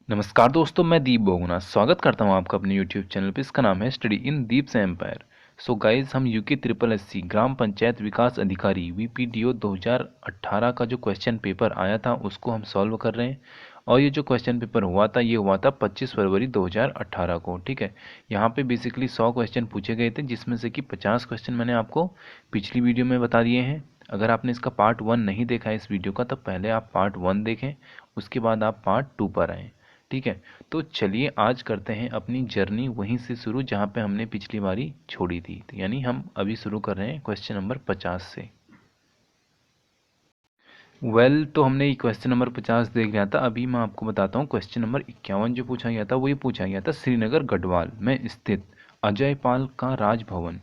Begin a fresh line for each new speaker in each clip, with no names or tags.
नमस्कार दोस्तों, मैं दीप बोगुना स्वागत करता हूं आपका अपने यूट्यूब चैनल पे। इसका नाम है स्टडी इन दीप से एम्पायर। सो गाइज, हम यूके ट्रिपल एससी ग्राम पंचायत विकास अधिकारी वीपीडीओ 2018 का जो क्वेश्चन पेपर आया था उसको हम सॉल्व कर रहे हैं। और ये जो क्वेश्चन पेपर हुआ था ये हुआ था 25 फरवरी 2018 को। ठीक है, यहाँ पे बेसिकली 100 क्वेश्चन पूछे गए थे, जिसमें से कि 50 क्वेश्चन मैंने आपको पिछली वीडियो में बता दिए हैं। अगर आपने इसका पार्ट 1 नहीं देखा है इस वीडियो का, तब पहले आप पार्ट 1 देखें, उसके बाद आप पार्ट 2 पर आएँ। ठीक है, तो चलिए आज करते हैं अपनी जर्नी वहीं से शुरू जहाँ पे हमने पिछली बारी छोड़ी थी। तो यानी हम अभी शुरू कर रहे हैं क्वेश्चन नंबर 50 से। तो हमने क्वेश्चन नंबर 50 देख लिया था। अभी मैं आपको बताता हूँ क्वेश्चन नंबर 51 जो पूछा गया था वो ये पूछा गया था, श्रीनगर गढ़वाल में स्थित अजयपाल का राजभवन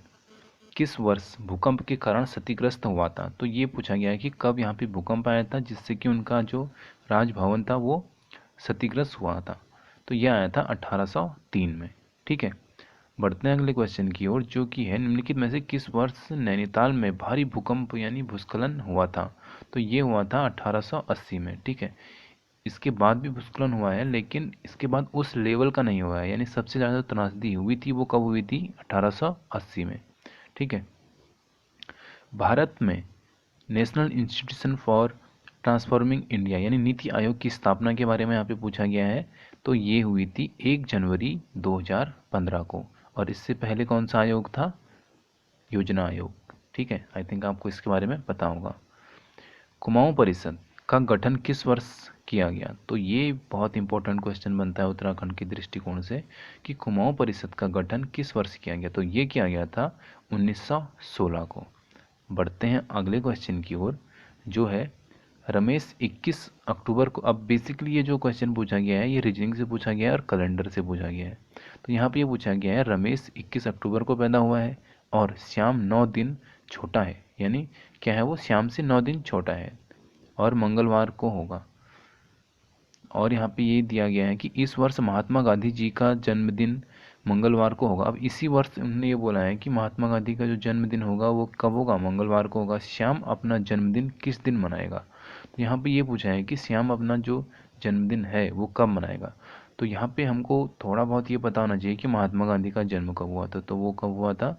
किस वर्ष भूकंप के कारण क्षतिग्रस्त हुआ था। तो ये पूछा गया है कि कब यहाँ पे भूकंप आया था जिससे कि उनका जो राजभवन था वो क्षतिग्रस्त हुआ था। तो यह आया था 1803 में। ठीक है, बढ़ते हैं अगले क्वेश्चन की ओर, जो कि है निम्नलिखित में से किस वर्ष नैनीताल में भारी भूकंप यानी भूस्खलन हुआ था। तो ये हुआ था 1880 में। ठीक है, इसके बाद भी भूस्खलन हुआ है लेकिन इसके बाद उस लेवल का नहीं हुआ है, यानी सबसे ज़्यादा त्रासदी हुई थी वो कब हुई थी, 1880 में। ठीक है, भारत में national institution for transforming India यानी नीति आयोग की स्थापना के बारे में यहाँ पे पूछा गया है। तो ये हुई थी 1 जनवरी 2015 को। और इससे पहले कौन सा आयोग था, योजना आयोग। ठीक है, आई थिंक आपको इसके बारे में पता होगा। कुमाऊं परिषद का गठन किस वर्ष किया गया। तो ये बहुत इंपॉर्टेंट क्वेश्चन बनता है उत्तराखंड के दृष्टिकोण से कि कुमाऊं परिषद का गठन किस वर्ष किया गया। तो ये किया गया था 1916 को। बढ़ते हैं अगले क्वेश्चन की ओर, जो है रमेश 21 अक्टूबर को। अब बेसिकली ये जो क्वेश्चन पूछा गया है ये रीजनिंग से पूछा गया है और कैलेंडर से पूछा गया है। तो यहाँ पे ये पूछा गया है रमेश 21 अक्टूबर को पैदा हुआ है और श्याम 9 दिन छोटा है। यानी क्या है, वो श्याम से 9 दिन छोटा है और मंगलवार को होगा। और यहाँ पे ये दिया गया है कि इस वर्ष महात्मा गांधी जी का जन्मदिन मंगलवार को होगा। अब इसी वर्ष उन्होंने ये बोला है कि महात्मा गांधी का जो जन्मदिन होगा वो कब होगा, मंगलवार को होगा। श्याम अपना जन्मदिन किस दिन मनाएगा। तो यहाँ पे ये पूछा है कि श्याम अपना जो जन्मदिन है वो कब मनाएगा। तो यहाँ पे हमको थोड़ा बहुत ये पता होना चाहिए कि महात्मा गांधी का जन्म कब हुआ था। तो वो कब हुआ था,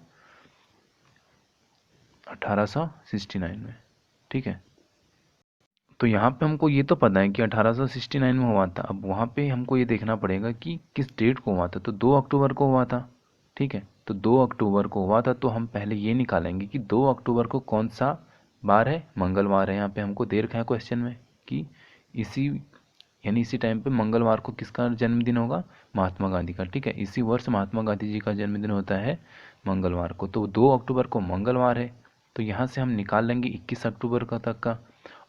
1869 में। ठीक है, तो यहाँ पे हमको ये तो पता है कि 1869 में हुआ था। अब वहाँ पे हमको ये देखना पड़ेगा कि किस डेट को हुआ था। तो 2 अक्टूबर को हुआ था। ठीक है, तो 2 अक्टूबर को हुआ था। तो हम पहले ये निकालेंगे कि 2 अक्टूबर को कौन सा बार है, मंगलवार है। यहाँ पे हमको दे रखा है क्वेश्चन में कि इसी यानी इसी टाइम पे मंगलवार को किसका जन्मदिन होगा, महात्मा गांधी का। ठीक है, इसी वर्ष महात्मा गांधी जी का जन्मदिन होता है मंगलवार को। तो 2 अक्टूबर को मंगलवार है। तो यहाँ से हम निकाल लेंगे 21 अक्टूबर का तक का,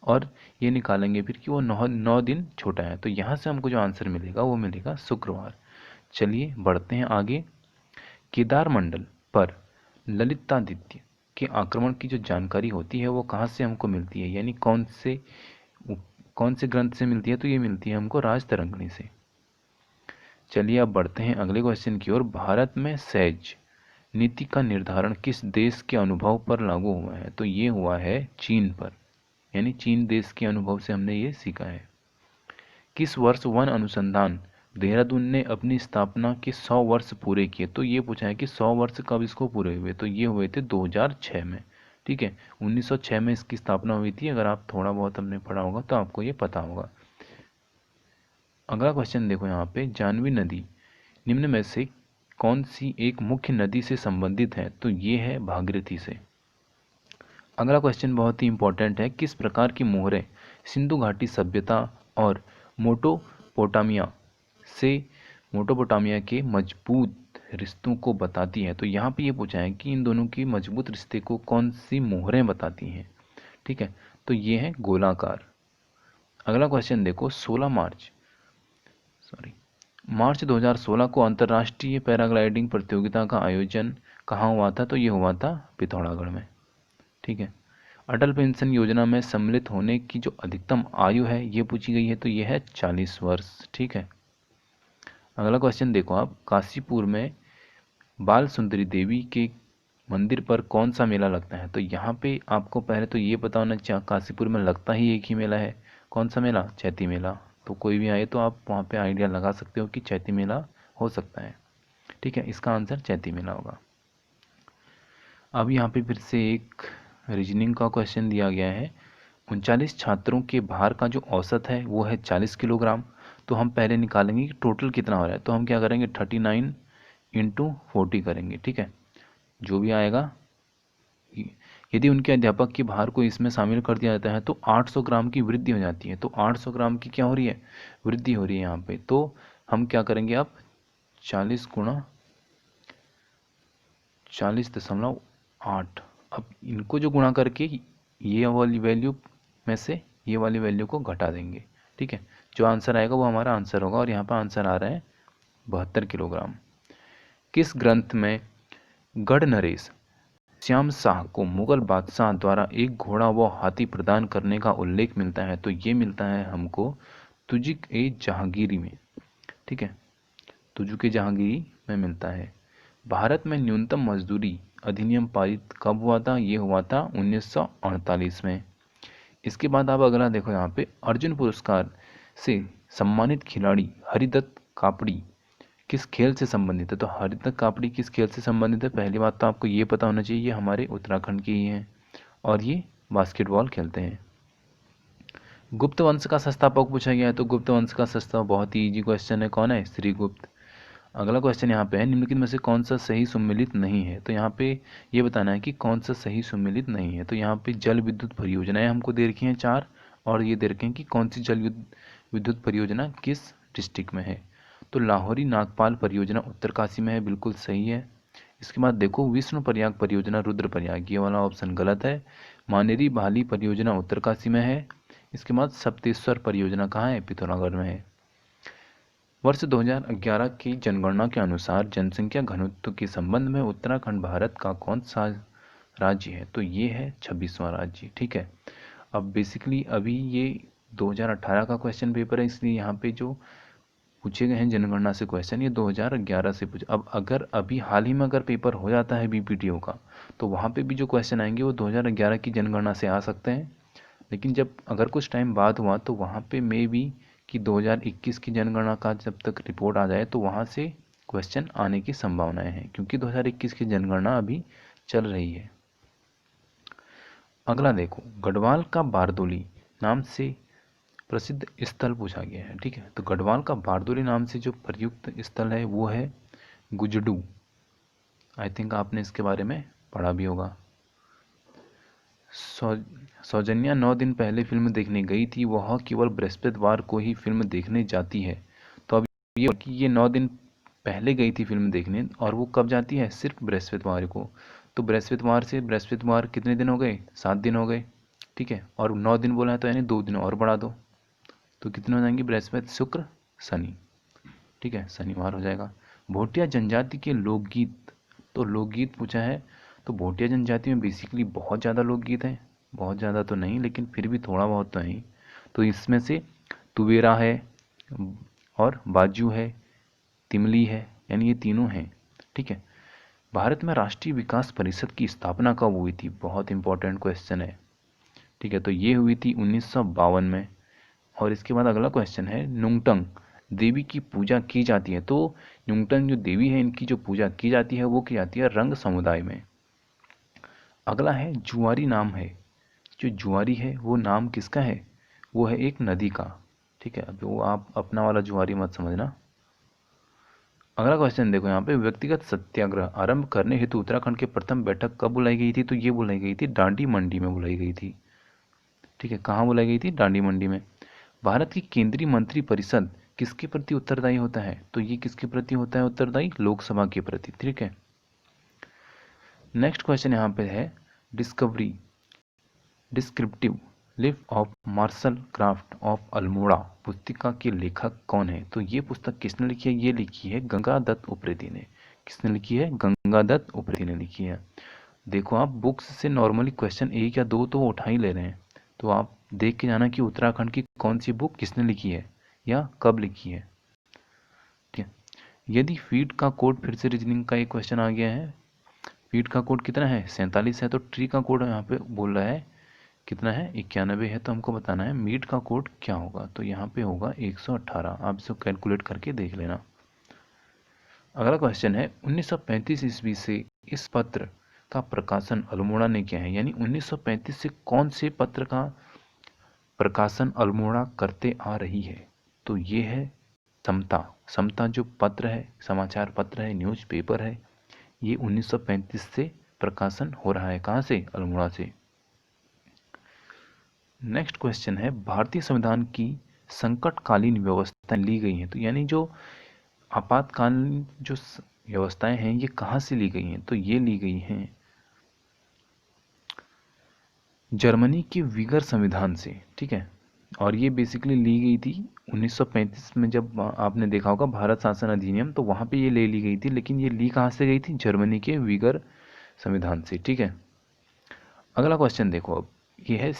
और ये निकालेंगे फिर कि वो 9 दिन छोटा है। तो यहाँ से हमको जो आंसर मिलेगा वो मिलेगा शुक्रवार। चलिए बढ़ते हैं आगे। केदार मंडल पर ललितादित्य के आक्रमण की जो जानकारी होती है वो कहाँ से हमको मिलती है, यानी कौन से ग्रंथ से मिलती है। तो ये मिलती है हमको राजतरंगिणी से। चलिए अब बढ़ते हैं अगले क्वेश्चन की ओर। भारत में सैज नीति का निर्धारण किस देश के अनुभव पर लागू हुआ है। तो ये हुआ है चीन पर, यानी चीन देश के अनुभव से हमने ये सीखा है। किस वर्ष वन अनुसंधान देहरादून ने अपनी स्थापना के 100 वर्ष पूरे किए। तो ये पूछा है कि 100 वर्ष कब इसको पूरे हुए। तो ये हुए थे 2006 में। ठीक है, 1906 में इसकी स्थापना हुई थी। अगर आप थोड़ा बहुत हमने पढ़ा होगा तो आपको ये पता होगा। अगला क्वेश्चन देखो, यहाँ पे जानवी नदी निम्न में से कौन सी एक मुख्य नदी से संबंधित है। तो ये है भागीरथी से। अगला क्वेश्चन बहुत ही इंपॉर्टेंट है, किस प्रकार की मोहरें सिंधु घाटी सभ्यता और मोटोपोटामिया से मोटोपोटामिया के मजबूत रिश्तों को बताती है। तो यहाँ पे ये पूछा है कि इन दोनों की मजबूत रिश्ते को कौन सी मोहरें बताती हैं। ठीक है, तो ये है गोलाकार। अगला क्वेश्चन देखो, 16 मार्च 2016 को अंतर्राष्ट्रीय पैराग्लाइडिंग प्रतियोगिता का आयोजन कहाँ हुआ था। तो ये हुआ था पिथौरागढ़ में। ठीक है, अटल पेंशन योजना में सम्मिलित होने की जो अधिकतम आयु है ये पूछी गई है। तो ये है 40 वर्ष। ठीक है, अगला क्वेश्चन देखो आप, काशीपुर में बाल सुंदरी देवी के मंदिर पर कौन सा मेला लगता है। तो यहाँ पे आपको पहले तो ये पता होना चाहिए काशीपुर में लगता ही एक ही मेला है। कौन सा मेला, चैती मेला। तो कोई भी आए तो आप वहाँ पे आइडिया लगा सकते हो कि चैती मेला हो सकता है। ठीक है, इसका आंसर चैती मेला होगा। अब यहाँ पे फिर से एक रीजनिंग का क्वेश्चन दिया गया है। 39 छात्रों के भार का जो औसत है वो है 40 किलोग्राम। तो हम पहले निकालेंगे कि टोटल कितना हो रहा है। तो हम क्या करेंगे, 39 इंटू 40 करेंगे। ठीक है, जो भी आएगा, यदि उनके अध्यापक के भार को इसमें शामिल कर दिया जाता है तो 800 ग्राम की वृद्धि हो जाती है। तो 800 ग्राम की क्या हो रही है, वृद्धि हो रही है यहाँ पे। तो हम क्या करेंगे, अब 40 गुणा 40.8, अब इनको जो गुणा करके ये वाली वैल्यू में से ये वाली वैल्यू को घटा देंगे। ठीक है, जो आंसर आएगा वो हमारा आंसर होगा। और यहाँ पर आंसर आ रहा है 72 किलोग्राम। किस ग्रंथ में गढ़ नरेश श्याम शाह को मुगल बादशाह द्वारा एक घोड़ा व हाथी प्रदान करने का उल्लेख मिलता है? तो ये मिलता है हमको तुजुक ए जहांगीरी में। ठीक है, तुजुक ए जहांगीरी में मिलता है। भारत में न्यूनतम मजदूरी अधिनियम पारित कब हुआ था? ये हुआ था 1948 में। इसके बाद आप अगला देखो, यहाँ पे अर्जुन पुरस्कार से सम्मानित खिलाड़ी हरिदत्त कापड़ी किस खेल से संबंधित है? तो हरिदत्त कापड़ी किस खेल से संबंधित है? पहली बात तो आपको ये पता होना चाहिए, ये हमारे उत्तराखंड के ही हैं और ये बास्केटबॉल खेलते हैं। गुप्त वंश का संस्थापक पूछा गया है। तो गुप्त वंश का संस्थापक बहुत ही इजी क्वेश्चन है, कौन है? श्रीगुप्त। अगला क्वेश्चन यहाँ पे है, निम्नलिखित में से कौन सा सही सुमेलित नहीं है? तो यहाँ पे ये बताना है कि कौन सा सही सुमेलित नहीं है। तो यहाँ पे जल विद्युत परियोजनाएं हमको दे रखी हैं 4, और ये दे रखे हैं कि कौन सी जल विद्युत परियोजना किस डिस्ट्रिक्ट में है। तो लाहौरी नागपाल परियोजना उत्तरकाशी में है, बिल्कुल सही है। इसके बाद देखो, विष्णु प्रयाग परियोजना रुद्रप्रयाग, ये वाला ऑप्शन गलत है। मानेरी बहाली परियोजना उत्तरकाशी में है। इसके बाद सप्तेश्वर परियोजना कहाँ है? पिथौरागढ़ में है। वर्ष 2011 की जनगणना के अनुसार जनसंख्या घनत्व के संबंध में उत्तराखंड भारत का कौन सा राज्य है? तो ये है 26वां राज्य। ठीक है, अब बेसिकली अभी ये 2018 का क्वेश्चन पेपर है, इसलिए यहाँ पे जो पूछे गए हैं जनगणना से क्वेश्चन ये 2011 से पूछे। अब अगर अभी हाल ही में अगर पेपर हो जाता है बीपीटीओ का, तो वहाँ पे भी जो क्वेश्चन आएंगे वो 2011 की जनगणना से आ सकते हैं। लेकिन जब अगर कुछ टाइम बाद हुआ तो वहाँ पे मे भी कि 2021 की जनगणना का जब तक रिपोर्ट आ जाए तो वहाँ से क्वेश्चन आने की संभावनाएं हैं, क्योंकि 2021 की जनगणना अभी चल रही है। अगला देखो, गढ़वाल का बारदोली नाम से प्रसिद्ध स्थल पूछा गया है। ठीक है, तो गढ़वाल का बारदोली नाम से जो प्रयुक्त स्थल है वो है गुजडू। आई थिंक आपने इसके बारे में पढ़ा भी होगा। सौजन्या 9 दिन पहले फिल्म देखने गई थी, वह केवल बृहस्पतिवार को ही फिल्म देखने जाती है। तो अब ये कि ये 9 दिन पहले गई थी फिल्म देखने और वो कब जाती है? सिर्फ बृहस्पतिवार को। तो बृहस्पतिवार से बृहस्पतिवार कितने दिन हो गए? 7 दिन हो गए। ठीक है, और 9 दिन बोला है तो यानी 2 दिन और बढ़ा दो, तो कितने हो जाएंगे? बृहस्पति शुक्र शनि। ठीक है, शनिवार हो जाएगा। भोटिया जनजाति के लोकगीत, तो लोकगीत पूछा है। तो भोटिया जनजाति में बेसिकली बहुत ज़्यादा लोकगीत हैं, बहुत ज़्यादा तो नहीं लेकिन फिर भी थोड़ा बहुत तो है। तो इसमें से तुवेरा है और बाजू है, तिमली है, यानी ये तीनों हैं। ठीक है, भारत में राष्ट्रीय विकास परिषद की स्थापना कब हुई थी? बहुत इंपॉर्टेंट क्वेश्चन है। ठीक है, तो ये हुई थी 1952 में। और इसके बाद अगला क्वेश्चन है, नुंगटंग देवी की पूजा की जाती है। तो नुंगटंग जो देवी है इनकी जो पूजा की जाती है वो की जाती है रंग समुदाय में। अगला है जुआरी नाम है, जो जुआरी है वो नाम किसका है? वो है एक नदी का। ठीक है, अब वो आप अपना वाला जुआरी मत समझना। अगला क्वेश्चन देखो, यहाँ पे व्यक्तिगत सत्याग्रह आरंभ करने हेतु उत्तराखंड के प्रथम बैठक कब बुलाई गई थी? तो ये बुलाई गई थी डांडी मंडी में बुलाई गई थी। ठीक है, कहाँ बुलाई गई थी? डांडी मंडी में। भारत की केंद्रीय मंत्री परिषद किसके प्रति उत्तरदायी होता है? तो ये किसके प्रति होता है उत्तरदायी? लोकसभा के प्रति। ठीक है, नेक्स्ट क्वेश्चन यहाँ पे है, discovery descriptive life of martial craft of Almora पुस्तिका के लेखक कौन है? तो ये पुस्तक किसने लिखी है? ये लिखी है गंगा दत्त उप्रेती ने। किसने लिखी है? गंगा दत्त उप्रेती ने लिखी है। देखो, आप बुक्स से नॉर्मली क्वेश्चन 1 या 2 तो उठा ही ले रहे हैं, तो आप देख के जाना कि उत्तराखंड की कौन सी बुक किसने लिखी है या कब लिखी है। ठीक है, यदि फीट का कोड, फिर से रीजनिंग का एक क्वेश्चन आ गया है। फीट का कोड कितना है? 47 है। तो ट्री का कोड यहाँ पे बोल रहा है कितना है 91 है, तो हमको बताना है मीट का कोड क्या होगा। तो यहाँ पे होगा 118। आप इसको कैलकुलेट करके देख लेना। अगला क्वेश्चन है 1935 ईस्वी से इस पत्र का प्रकाशन अल्मोड़ा ने किया है। यानी 1935 से कौन से पत्र का प्रकाशन अल्मोड़ा करते आ रही है। तो ये है समता। समता जो पत्र है, समाचार पत्र है, न्यूज़पेपर है, ये 1935 से प्रकाशन हो रहा है। कहाँ से? अल्मोड़ा से। नेक्स्ट क्वेश्चन है भारतीय संविधान की संकटकालीन व्यवस्थाएं ली गई हैं। तो यानी जो आपातकालीन जो व्यवस्थाएं हैं ये कहाँ से ली गई हैं। तो ये ली गई हैं जर्मनी के वीगर संविधान से। ठीक है, और ये बेसिकली ली गई थी 1935 में, जब आपने देखा होगा भारत शासन अधिनियम, तो वहाँ पे ये ले ली गई थी। लेकिन ये ली कहाँ से गई थी? जर्मनी के वीगर संविधान से। ठीक है, अगला क्वेश्चन देखो अब, ये है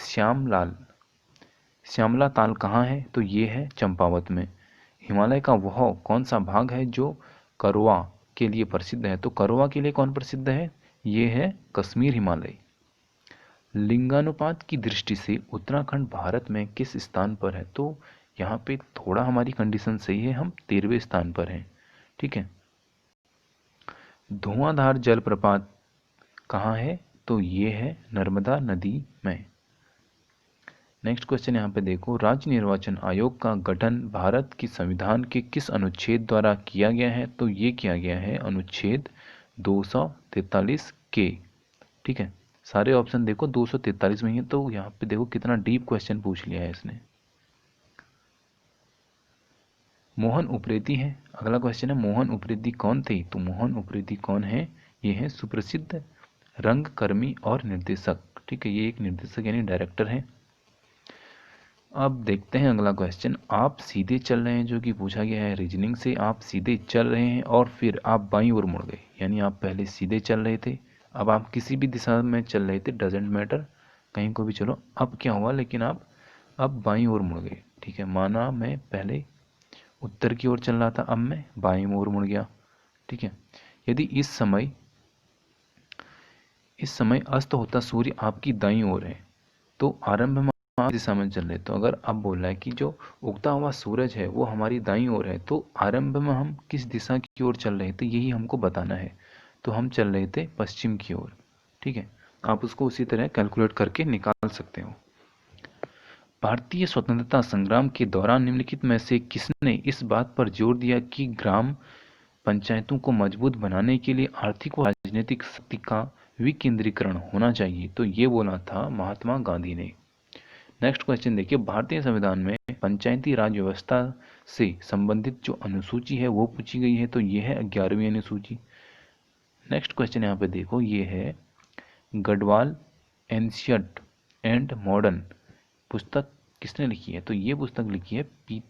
श्यामला ताल कहाँ है। तो ये है चंपावत में। हिमालय का वह कौन सा भाग है जो करवा के लिए प्रसिद्ध है। तो करवा के लिए कौन प्रसिद्ध है? ये है कश्मीर हिमालय। लिंगानुपात की दृष्टि से उत्तराखंड भारत में किस स्थान पर है। तो यहाँ पे थोड़ा हमारी कंडीशन सही है, हम 13वें स्थान पर हैं। ठीक है, धुआंधार जलप्रपात कहाँ है। तो ये है नर्मदा नदी में। नेक्स्ट क्वेश्चन यहाँ पे देखो, राज्य निर्वाचन आयोग का गठन भारत के संविधान के किस अनुच्छेद द्वारा किया गया है। तो ये किया गया है अनुच्छेद 243 के। ठीक है, सारे ऑप्शन देखो 243 में ही है। तो यहाँ पे देखो कितना डीप क्वेश्चन पूछ लिया है इसने। मोहन उप्रेती है। अगला क्वेश्चन है मोहन उप्रेती कौन थे। तो मोहन उप्रेती कौन है? ये है सुप्रसिद्ध रंगकर्मी और निर्देशक। ठीक है, ये एक निर्देशक यानी डायरेक्टर है। अब देखते हैं अगला क्वेश्चन, आप सीधे चल रहे हैं, जो कि पूछा गया है रीजनिंग से। आप सीधे चल रहे हैं और फिर आप बाईं ओर मुड़ गए। यानी आप पहले सीधे चल रहे थे, अब आप किसी भी दिशा में चल रहे थे, डजेंट मैटर, कहीं को भी चलो। अब क्या हुआ, लेकिन आप अब बाईं ओर मुड़ गए। ठीक है, माना मैं पहले उत्तर की ओर चल रहा था, अब मैं बाईं ओर मुड़ गया। ठीक है, यदि इस समय अस्त होता सूर्य आपकी दाईं ओर है तो आरंभ में आप दिशा में चल रहे। तो अगर अब बोल रहा है कि जो उगता हुआ सूरज है वो हमारी दाईं ओर है, तो आरंभ में हम किस दिशा की ओर चल रहे थे, यही हमको बताना है। तो हम चल रहे थे पश्चिम की ओर। ठीक है, आप उसको उसी तरह कैलकुलेट करके निकाल सकते हो। भारतीय स्वतंत्रता संग्राम के दौरान निम्नलिखित में से किसने इस बात पर जोर दिया कि ग्राम पंचायतों को मजबूत बनाने के लिए आर्थिक व राजनीतिक शक्ति का विकेंद्रीकरण होना चाहिए। तो ये बोला था महात्मा गांधी ने। नेक्स्ट क्वेश्चन देखिए, भारतीय संविधान में पंचायती राज व्यवस्था से संबंधित जो अनुसूची है वो पूछी गई है। तो ये है 11वीं अनुसूची। नेक्स्ट क्वेश्चन यहाँ पे देखो, ये है गढ़वाल एंशियंट एंड मॉडर्न पुस्तक किसने लिखी है। तो ये पुस्तक लिखी है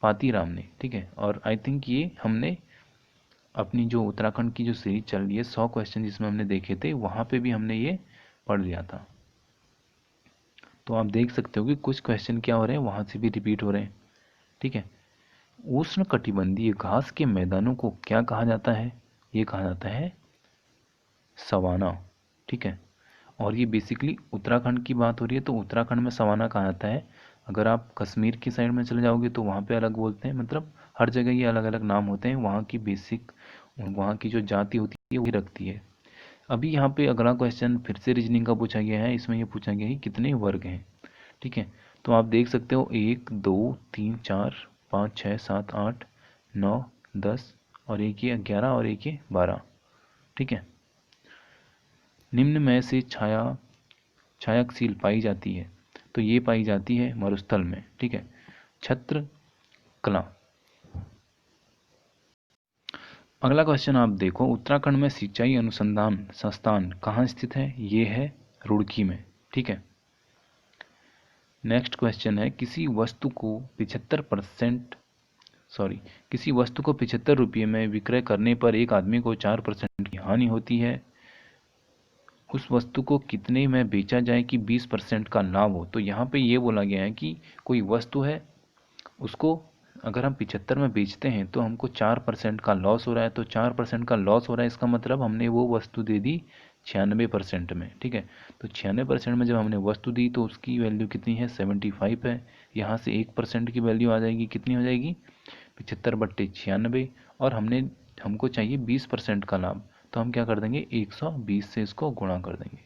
पातीराम ने। ठीक है, और आई थिंक ये हमने अपनी जो उत्तराखंड की जो सीरीज चल रही है 100 क्वेश्चन जिसमें हमने देखे थे, वहाँ पे भी हमने ये पढ़ लिया था। तो आप देख सकते हो कि कुछ क्वेश्चन क्या हो रहे हैं वहाँ से भी रिपीट हो रहे हैं। ठीक है, उष्ण कटिबंधीय घास के मैदानों को क्या कहा जाता है। ये कहा जाता है सवाना। ठीक है, और ये बेसिकली उत्तराखंड की बात हो रही है, तो उत्तराखंड में सवाना कहा जाता है। अगर आप कश्मीर की साइड में चले जाओगे तो वहाँ पे अलग बोलते हैं। मतलब हर जगह ये अलग अलग नाम होते हैं, वहाँ की बेसिक, वहाँ की जो जाति होती है वही रखती है। अभी यहाँ पे अगला क्वेश्चन फिर से रीजनिंग का पूछा गया है। इसमें ये पूछा गया है कितने वर्ग हैं। ठीक है, तो आप देख सकते हो 1 2 3 4 5 6 7 8 9 10 और एक ये 11 और एक ये 12। ठीक है, निम्न में से छायकशील पाई जाती है। तो ये पाई जाती है मरुस्थल में। ठीक है, छत्र कला। अगला क्वेश्चन आप देखो, उत्तराखंड में सिंचाई अनुसंधान संस्थान कहाँ स्थित है। ये है रुड़की में। ठीक है, नेक्स्ट क्वेश्चन है किसी वस्तु को 75 रुपये में विक्रय करने पर एक आदमी को 4% की हानि होती है। उस वस्तु को कितने में बेचा जाए कि 20% का लाभ हो। तो यहाँ पे ये बोला गया है कि कोई वस्तु है, उसको अगर हम 75 में बेचते हैं तो हमको 4% का लॉस हो रहा है। तो 4% का लॉस हो रहा है, इसका मतलब हमने वो वस्तु दे दी 96% में, ठीक है। तो 96% में जब हमने वस्तु दी तो उसकी वैल्यू कितनी है, 75 है। यहाँ से 1% की वैल्यू आ जाएगी, कितनी हो जाएगी, 75/96। और हमको चाहिए 20% का लाभ, तो हम क्या कर देंगे, 120 से इसको गुणा कर देंगे।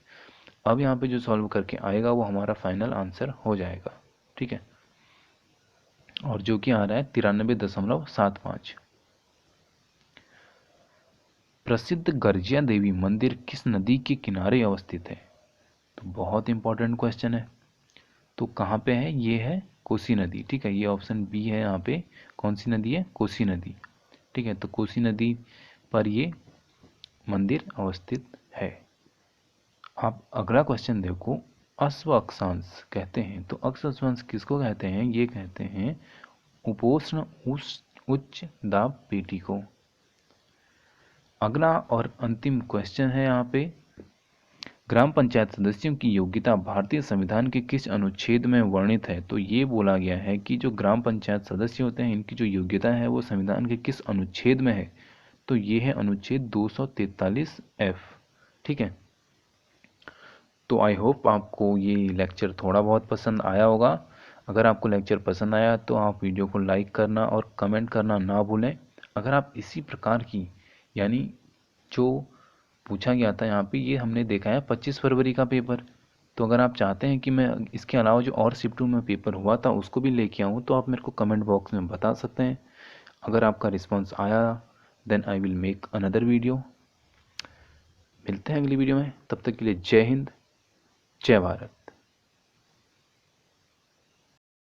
अब यहाँ पे जो सॉल्व करके आएगा वो हमारा फाइनल आंसर हो जाएगा, ठीक है। और जो कि आ रहा है 93.75। प्रसिद्ध गर्जिया देवी मंदिर किस नदी के किनारे अवस्थित है? तो बहुत इंपॉर्टेंट क्वेश्चन है। तो कहाँ पे है, ये है कोसी नदी, ठीक है। ये ऑप्शन बी है यहाँ पे। कौन सी नदी है, कोसी नदी, ठीक है। तो कोसी नदी पर ये मंदिर अवस्थित है। आप अगला क्वेश्चन देखो, अश्व अक्षांश कहते हैं, तो अश्व अक्षांश किसको कहते हैं, ये कहते हैं उपोष्ण उच्च दाब पेटी को। अगला और अंतिम क्वेश्चन है यहाँ पे, ग्राम पंचायत सदस्यों की योग्यता भारतीय संविधान के किस अनुच्छेद में वर्णित है? तो ये बोला गया है कि जो ग्राम पंचायत सदस्य होते हैं इनकी जो योग्यता है वो संविधान के किस अनुच्छेद में है? तो ये है अनुच्छेद 243F, ठीक है। तो आई होप आपको ये लेक्चर थोड़ा बहुत पसंद आया होगा। अगर आपको लेक्चर पसंद आया तो आप वीडियो को लाइक करना और कमेंट करना ना भूलें। अगर आप इसी प्रकार की, यानी जो पूछा गया था यहाँ पे, ये हमने देखा है 25 फरवरी का पेपर, तो अगर आप चाहते हैं कि मैं इसके अलावा जो और शिफ्ट में पेपर हुआ था उसको भी लेके आऊँ तो आप मेरे को कमेंट बॉक्स में बता सकते हैं। अगर आपका रिस्पॉन्स आया then I will make another video. मिलते हैं अगली वीडियो में, तब तक के लिए जय हिंद, जय भारत।